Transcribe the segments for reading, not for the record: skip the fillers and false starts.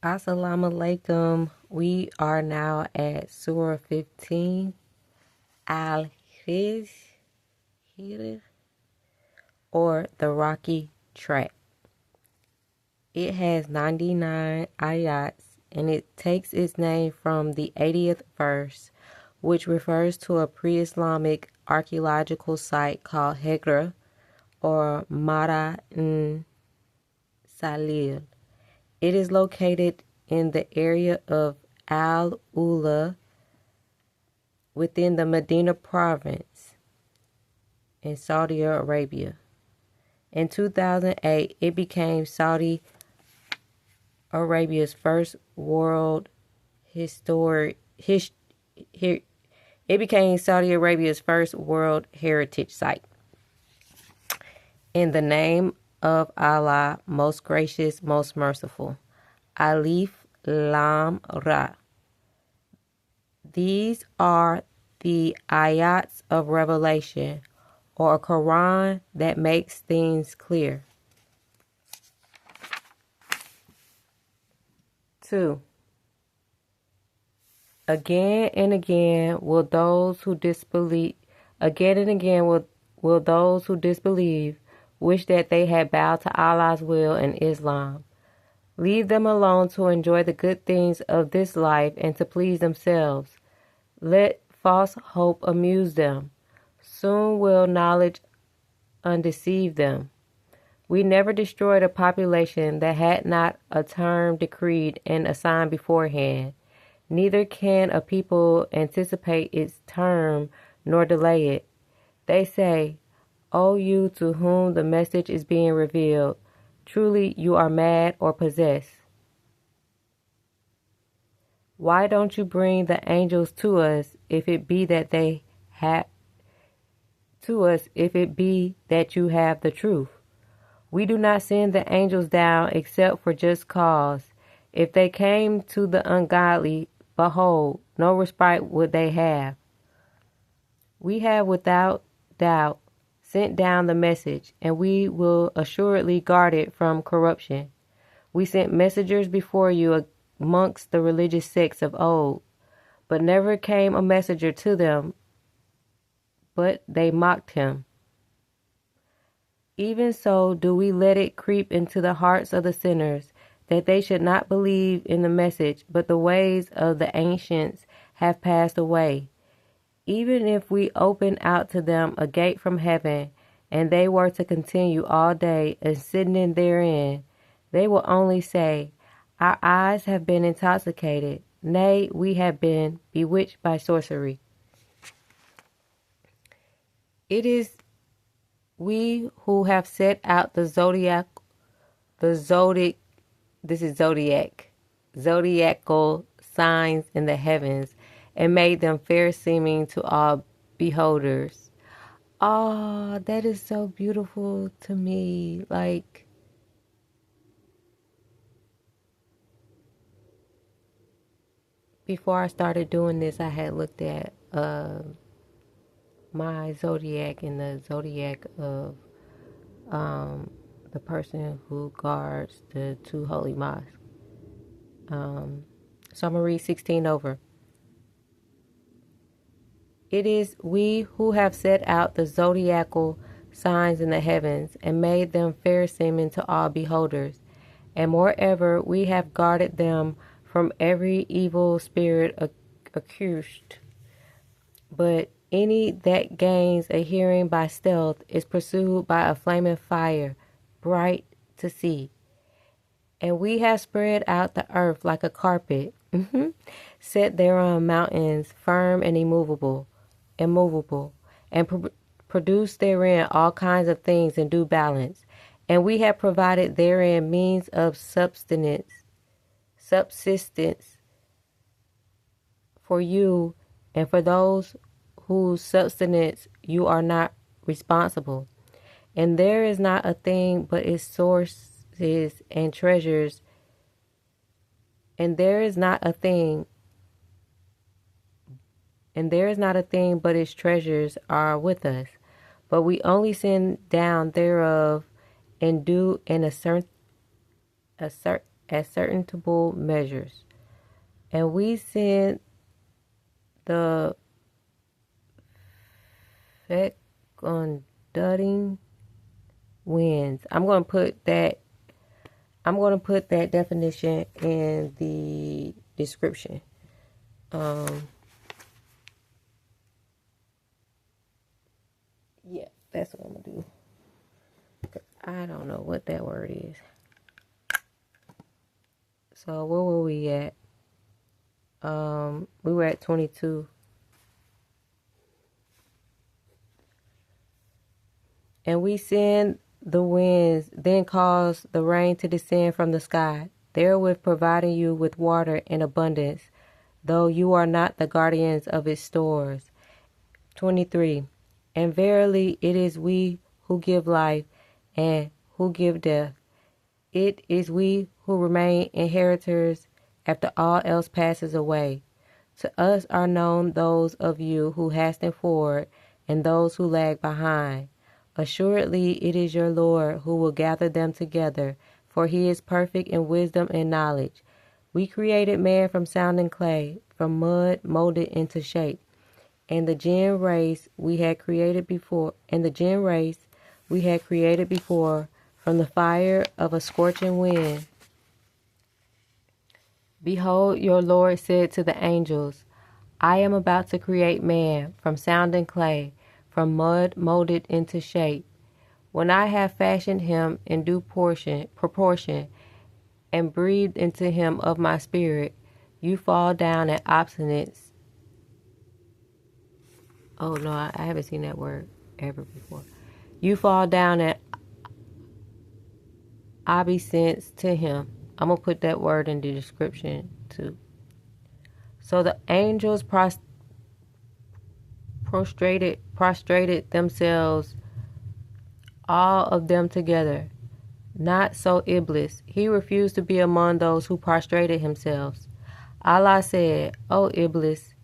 Assalamu alaikum. We are now at Surah 15, al-Hijr, or the Rocky Tract. It has 99 ayats, and it takes its name from the 80th verse, which refers to a pre-Islamic archaeological site called Hejra, or Mada in Salih. It is located in the area of Al-Ula within the Medina Province in Saudi Arabia. In 2008, it became Saudi Arabia's first world historic it became Saudi Arabia's first World Heritage Site. In the name of Allah, most gracious, most merciful. Alif Lam Ra. These are the ayats of revelation, or a Quran that makes things clear. 2. Again and again will those who disbelieve wish that they had bowed to Allah's will in Islam. Leave them alone to enjoy the good things of this life and to please themselves. Let false hope amuse them. Soon will knowledge undeceive them. We never destroyed a population that had not a term decreed and assigned beforehand. Neither can a people anticipate its term nor delay it. They say, O you to whom the message is being revealed, truly you are mad or possessed. Why don't you bring the angels to us if it be that you have the truth? We do not send the angels down except for just cause. If they came to the ungodly, behold, no respite would they have. We have without doubt sent down the message, and we will assuredly guard it from corruption. We sent messengers before you amongst the religious sects of old, but never came a messenger to them, but they mocked him. Even so do we let it creep into the hearts of the sinners, that they should not believe in the message, but the ways of the ancients have passed away. Even if we open out to them a gate from heaven, and they were to continue all day ascending therein, they will only say, Our eyes have been intoxicated, nay, we have been bewitched by sorcery. It is we who have set out the zodiacal signs in the heavens, and made them fair seeming to all beholders. Oh, that is so beautiful to me. Like, before I started doing this, I had looked at my zodiac and the zodiac of the person who guards the two holy mosques. So I'm going to read 16 over. It is we who have set out the zodiacal signs in the heavens and made them fair seeming to all beholders. And moreover, we have guarded them from every evil spirit accursed. But any that gains a hearing by stealth is pursued by a flaming fire, bright to see. And we have spread out the earth like a carpet, set thereon mountains firm and immovable, and produce therein all kinds of things in due balance. And we have provided therein means of subsistence for you and for those whose sustenance you are not responsible. And there is not a thing but its sources and treasures, and there is not a thing but its treasures are with us. But we only send down thereof and do an ascertainable measures. And we send the fecundating winds. I'm going to put that definition in the description. Yeah, that's what I'm going to do. I don't know what that word is. So where were we at? We were at 22. And we send the winds, then cause the rain to descend from the sky, therewith providing you with water in abundance, though you are not the guardians of its stores. 23. And verily it is we who give life and who give death. It is we who remain inheritors after all else passes away. To us are known those of you who hasten forward and those who lag behind. Assuredly it is your Lord who will gather them together, for he is perfect in wisdom and knowledge. We created man from sounding clay, from mud molded into shape. And the jinn race we had created before, from the fire of a scorching wind. Behold, your Lord said to the angels, I am about to create man from sounding clay, from mud molded into shape. When I have fashioned him in due proportion, and breathed into him of my spirit, you fall down at obstinance. Oh no, I haven't seen that word ever before. You fall down at obeisance to him. I'm going to put that word in the description too. So the angels prostrated themselves, all of them together. Not so Iblis. He refused to be among those who prostrated themselves. Allah said, O Iblis,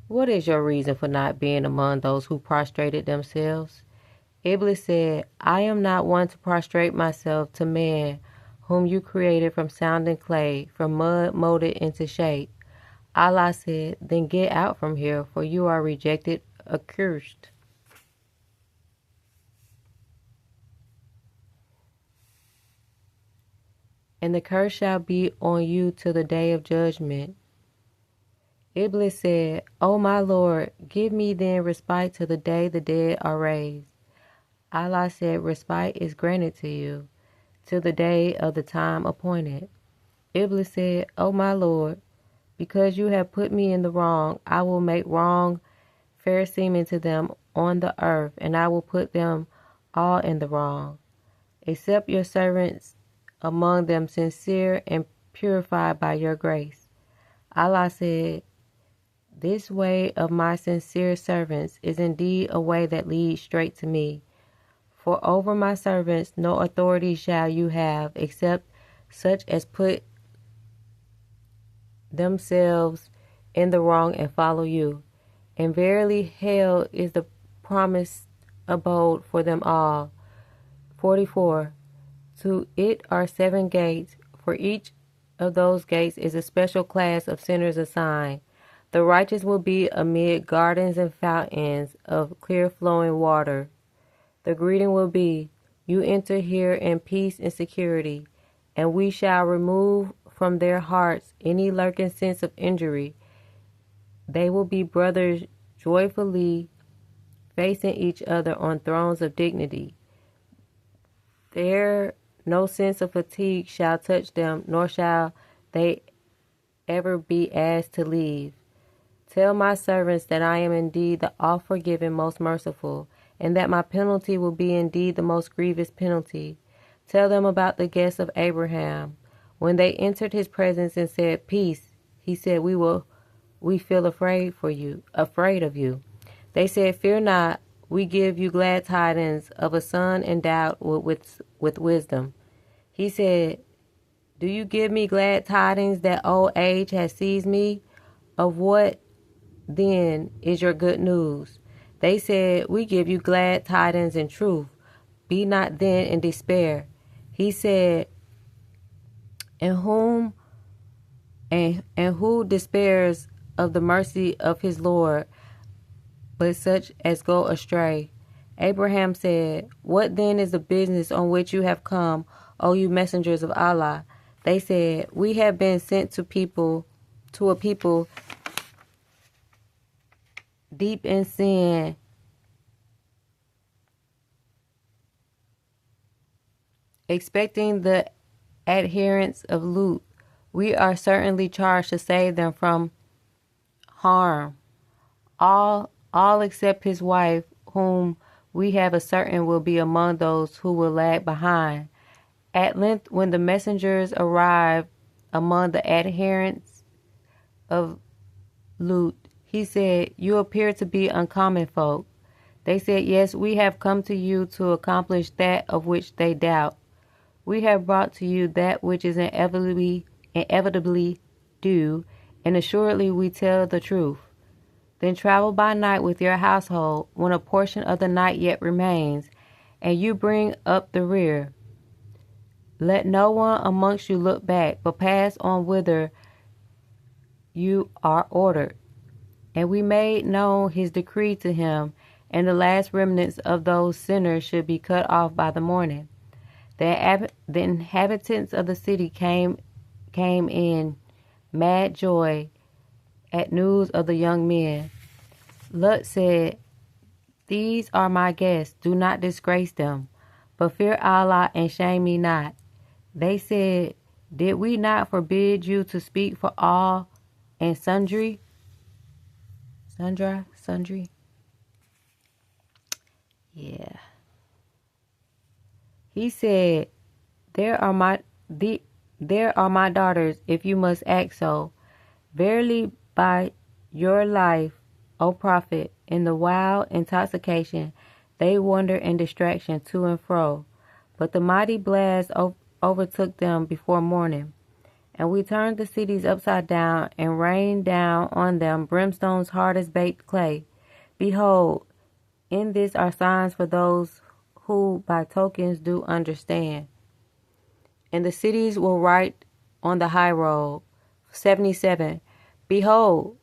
what is your reason for not being among those who prostrated themselves? Iblis said, I am not one to prostrate myself to man, whom you created from sounding clay, from mud molded into shape. Allah said, then get out from here, for you are rejected, accursed. And the curse shall be on you till the day of judgment. Iblis said, O my Lord, give me then respite till the day the dead are raised. Allah said, respite is granted to you till the day of the time appointed. Iblis said, O my Lord, because you have put me in the wrong, I will make wrong fair seeming to them on the earth, and I will put them all in the wrong, except your servants among them sincere and purified by your grace. Allah said, this way of my sincere servants is indeed a way that leads straight to me. For over my servants no authority shall you have, except such as put themselves in the wrong and follow you. And verily hell is the promised abode for them all. 44. To it are 7 gates. For each of those gates is a special class of sinners assigned. The righteous will be amid gardens and fountains of clear flowing water. The greeting will be, you enter here in peace and security, and we shall remove from their hearts any lurking sense of injury. They will be brothers joyfully facing each other on thrones of dignity. There no sense of fatigue shall touch them, nor shall they ever be asked to leave. Tell my servants that I am indeed the all-forgiving, most merciful, and that my penalty will be indeed the most grievous penalty. Tell them about the guests of Abraham. When they entered his presence and said, peace, he said, we feel afraid of you. They said, fear not, we give you glad tidings of a son endowed with wisdom. He said, do you give me glad tidings that old age has seized me? Of what then is your good news? They said, we give you glad tidings in truth. Be not then in despair. He said, and who despairs of the mercy of his Lord, but such as go astray. Abraham said, "What then is the business on which you have come, O you messengers of Allah?" They said, "We have been sent to a people deep in sin, expecting the adherents of Lut. We are certainly charged to save them from harm. All except his wife, whom we have ascertained will be among those who will lag behind." At length, when the messengers arrived among the adherents of Lut, he said, "You appear to be uncommon folk." They said, "Yes, we have come to you to accomplish that of which they doubt. We have brought to you that which is inevitably due, and assuredly we tell the truth. Then travel by night with your household when a portion of the night yet remains, and you bring up the rear. Let no one amongst you look back, but pass on whither you are ordered." And we made known his decree to him, and the last remnants of those sinners should be cut off by the morning. The inhabitants of the city came in mad joy at news of the young men. Lot said, "These are my guests. Do not disgrace them, but fear Allah and shame me not." They said, "Did we not forbid you to speak for all and sundry? Sundry? Yeah." He said, There are my daughters, if you must act so. Verily, by your life, O Prophet, in the wild intoxication, they wander in distraction to and fro. But the mighty blast overtook them before morning. And we turned the cities upside down and rained down on them brimstones hard as baked clay. Behold, in this are signs for those who by tokens do understand. And the cities will write on the high road. 77. Behold,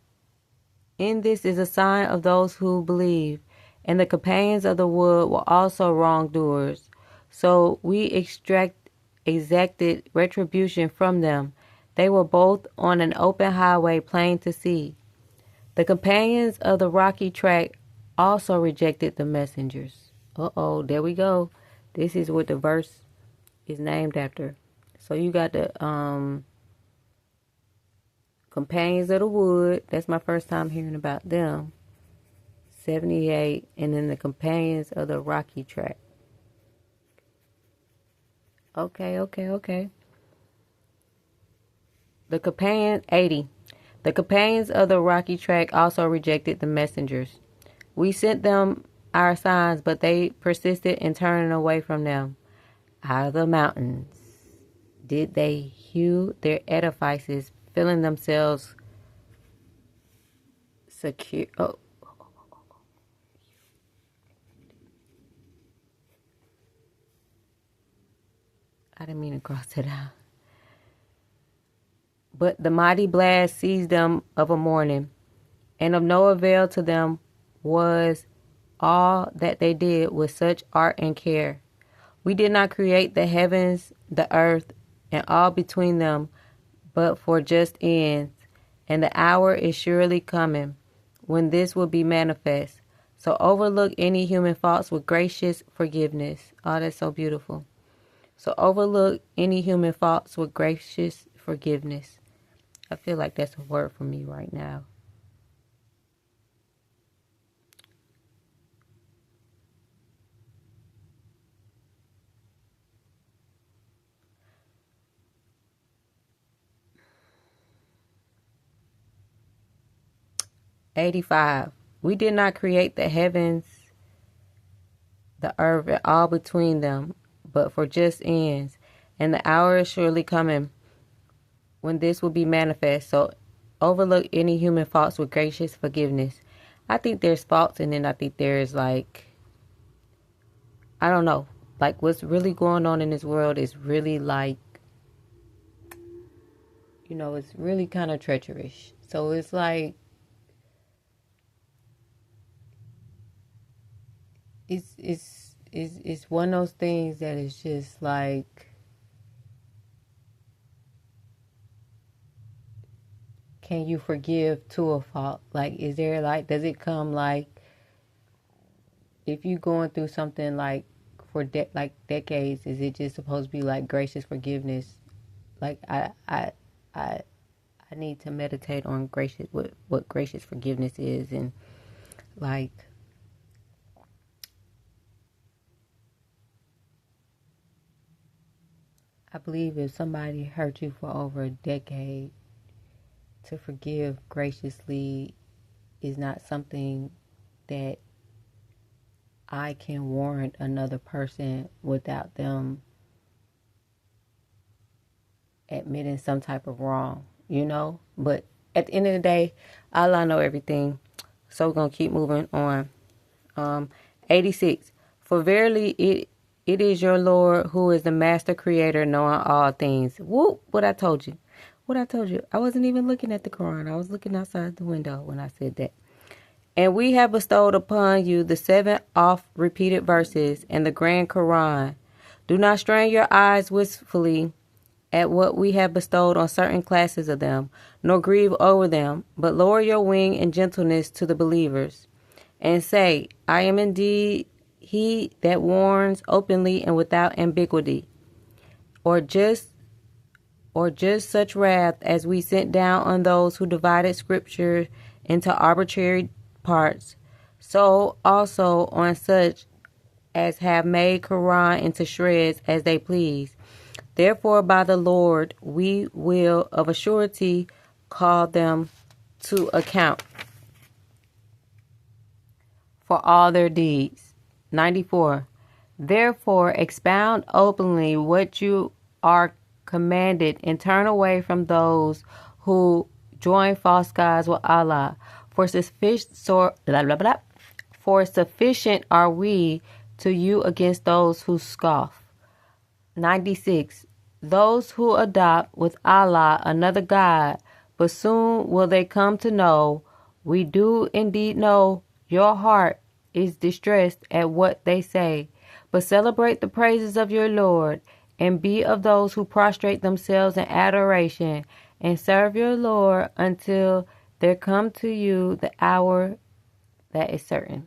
in this is a sign of those who believe, and the companions of the wood were also wrongdoers. So we exacted retribution from them. They were both on an open highway plain to see. The companions of the rocky tract also rejected the messengers. Uh-oh, there we go. This is what the verse is named after. So you got the companions of the wood. That's my first time hearing about them. 78, and then the companions of the rocky tract. Okay. The companions, 80. The companions of the rocky tract also rejected the messengers. We sent them our signs, but they persisted in turning away from them. Out of the mountains did they hew their edifices, filling themselves secure. Oh. I didn't mean to cross it out. But the mighty blast seized them of a morning, and of no avail to them was all that they did with such art and care. We did not create the heavens, the earth, and all between them, but for just ends, and the hour is surely coming, when this will be manifest. So overlook any human faults with gracious forgiveness. Oh, that's so beautiful. So overlook any human faults with gracious forgiveness. I feel like that's a word for me right now. $85. We did not create the heavens, the earth, and all between them, but for just ends. And the hour is surely coming when this will be manifest. So overlook any human faults with gracious forgiveness. I think there's faults, and then I think there's I don't know. Like what's really going on in this world is really it's really kind of treacherous. So it's like, it's one of those things that is just like, can you forgive to a fault? Like, is there like, does it come like, if you going through something like for like decades, is it just supposed to be like gracious forgiveness? Like I need to meditate on gracious, what gracious forgiveness is, and like, I believe if somebody hurt you for over a decade, to forgive graciously is not something that I can warrant another person without them admitting some type of wrong, But at the end of the day, Allah know everything. So we're going to keep moving on. 86. For verily it is your Lord who is the master creator, knowing all things. Whoop, what I told you. I wasn't even looking at the Quran. I was looking outside the window when I said that. And we have bestowed upon you the 7 oft-repeated verses and the grand Quran. Do not strain your eyes wistfully at what we have bestowed on certain classes of them, nor grieve over them, but lower your wing in gentleness to the believers. And say, I am indeed he that warns openly and without ambiguity, or just such wrath as we sent down on those who divided Scripture into arbitrary parts, so also on such as have made Quran into shreds as they please. Therefore, by the Lord, we will of a surety call them to account for all their deeds. 94. Therefore, expound openly what you are commanded and turn away from those who join false gods with Allah. For sufficient are we to you against those who scoff. 96. Those who adopt with Allah another God, but soon will they come to know, we do indeed know your heart is distressed at what they say. But celebrate the praises of your Lord, and be of those who prostrate themselves in adoration, and serve your Lord until there come to you the hour that is certain.